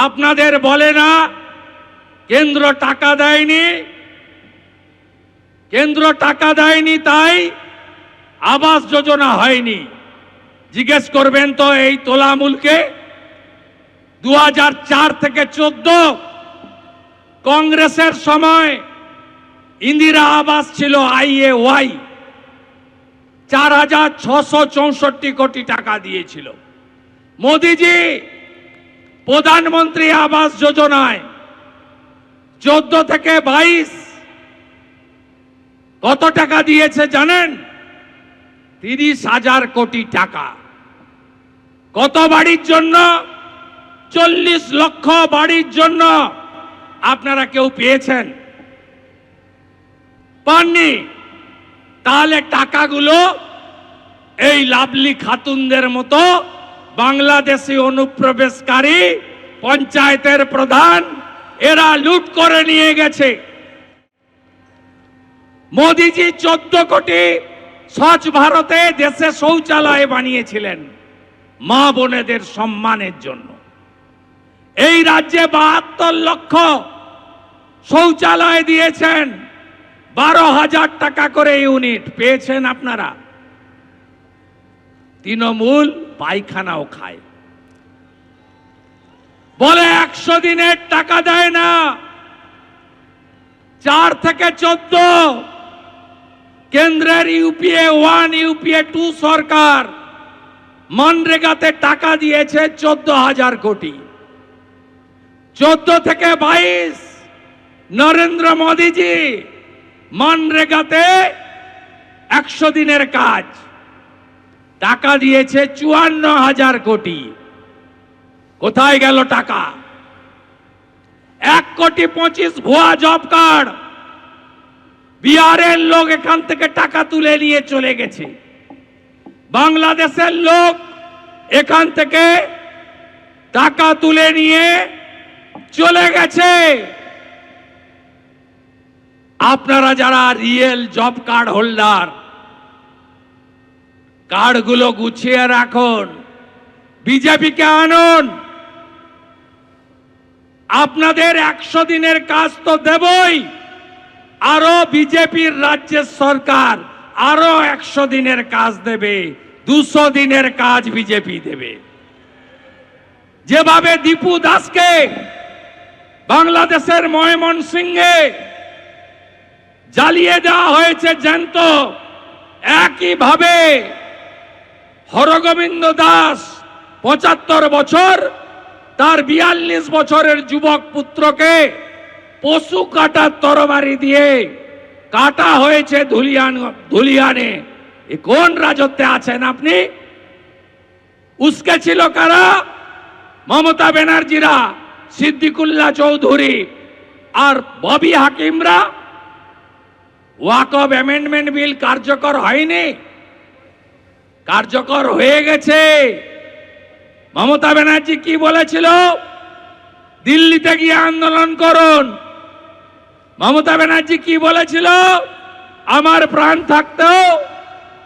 আপনাদের বলে না কেন্দ্র টাকা দেয়নি, কেন্দ্র টাকা দেয়নি তাই আবাস যোজনা হয়নি। জিজ্ঞেস করবেন তো এই তোলামূলকে। 2004 থেকে 14 কংগ্রেসের সময় ইন্দিরা আবাস ছিল IAY, 4,664 কোটি টাকা দিয়েছিল। মোদিজি প্রধানমন্ত্রী আবাস যোজনায় 14 থেকে 22 কত টাকা দিয়েছে জানেন? 30,000 কোটি টাকা। কত বাড়ির জন্য? 40 লক্ষ বাড়ির জন্য। আপনারা কেউ পেয়েছেন? পাননি। তাহলে টাকাগুলো এই লাভলি খাতুনদের মতো বাংলাদেশি অনুপ্রবেশকারী পঞ্চায়েতের প্রধান এরা লুট করে নিয়ে গেছে। মোদিজি 14 কোটি স্বচ্ছ ভারতে দেশে শৌচালয় বানিয়েছিলেন মা বোনেদের সম্মানের জন্য। এই রাজ্যে 72 লক্ষ শৌচালয় দিয়েছেন, 12,000 টাকা করে ইউনিট পেয়েছেন আপনারা। তৃণমূল পায়খানাও খায়, বলে 100 দিনের টাকা দেয় না। 4 থেকে 14 কেন্দ্রের UPA 1 UPA 2 সরকার মনরেগাতে টাকা দিয়েছে 14,000 কোটি। 14 থেকে 22 নরেন্দ্র মোদীজি মনরেগাতে 100 দিনের কাজ টাকা দিয়েছে 54,000 কোটি। কোথায় গেল টাকা? 1,25,00,000 ভুয়া জব কার্ড বিহারের লোক এখান থেকে টাকা তুলে নিয়ে চলে গেছে। বাংলাদেশের লোক এখান থেকে টাকা তুলে নিয়ে চলে গেছে। আপনারা যারা রিয়েল জব কার্ড হোল্ডার, কার্ডগুলো গুছিয়ে রাখুন, বিজেপিকে আনুন। আপনাদের 100 দিনের কাজ তো দেবই, আরো বিজেপির রাজ্যের সরকার আরো 100 দিনের কাজ দেবে, 200 দিনের কাজ বিজেপি দেবে। যেভাবে দীপু দাসকে বাংলাদেশের ময়মনসিংহে জ্বালিয়ে দেওয়া হয়েছে জ্যান্ত, একইভাবে হরগোবিন্দ দাস 75 বছর, তার 42 বছরের যুবক পুত্রকে পশু কাটার তরবারি দিয়ে কাটা হয়েছে ধুলিয়ানে। এ কোন রাজত্বে আছেন আপনি? উস্কে ছিল কারা? মমতা ব্যানার্জিরা, সিদ্দিকুল্লাহ চৌধুরী আর ববি হাকিমরা। ওয়াকফ অ্যামেন্ডমেন্ট বিল কার্যকর হয়নি, কার্যকর হয়ে গেছে। মমতা ব্যানার্জি কি বলেছিল? দিল্লিতে গিয়ে আন্দোলন করুন। মমতা ব্যানার্জি কি বলেছিল? আমার প্রাণ থাকতেও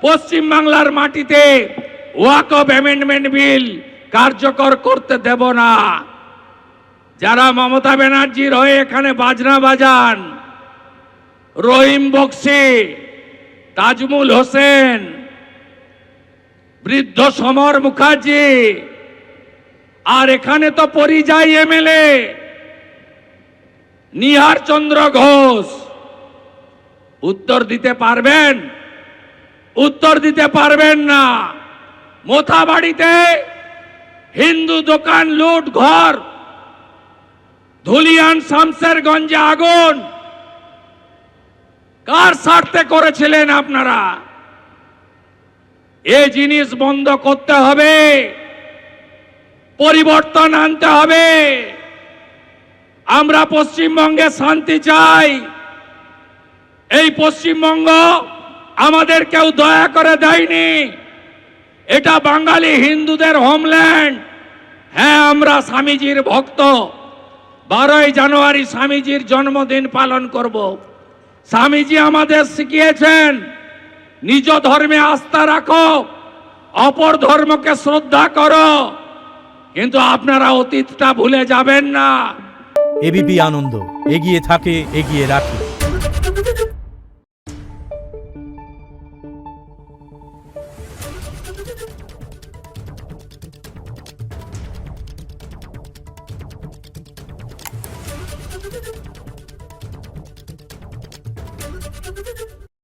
পশ্চিম বাংলার মাটিতে ওয়াকফ অ্যামেন্ডমেন্ট বিল কার্যকর করতে দেব না। যারা মমতা ব্যানার্জির হয়ে এখানে বাজনা বাজান, রহিম বক্সি, তাজমুল হোসেন, বৃদ্ধ সমর মুখার্জি, আর এখানে তো পরিযায়ী MLA নিহার চন্দ্র ঘোষ, উত্তর দিতে পারবেন? উত্তর দিতে পারবেন না। মোথাবাড়িতে হিন্দু দোকান লুট, ঘর, ধুলিয়ান শামসেরগঞ্জে আগুন, কার স্বার্থে করেছিলেন আপনারা? এই জিনিস বন্ধ করতে হবে, পরিবর্তন আনতে হবে। আমরা পশ্চিমবঙ্গে শান্তি চাই। এই পশ্চিমবঙ্গ আমাদের কেউ দয়া করে দেয়নি, এটা বাঙালি হিন্দুদের হোমল্যান্ড। হ্যাঁ, আমরা স্বামীজির ভক্ত। 12ই জানুয়ারি স্বামীজির জন্মদিন পালন করব। স্বামীজি আমাদের শিখিয়েছেন নিজ ধর্মে আস্থা রাখো, অপর ধর্মকে শ্রদ্ধা করো। কিন্তু আপনারা অতীতটা ভুলে যাবেন না। এবিপি আনন্দ, এগিয়ে থাকে, এগিয়ে রাখে।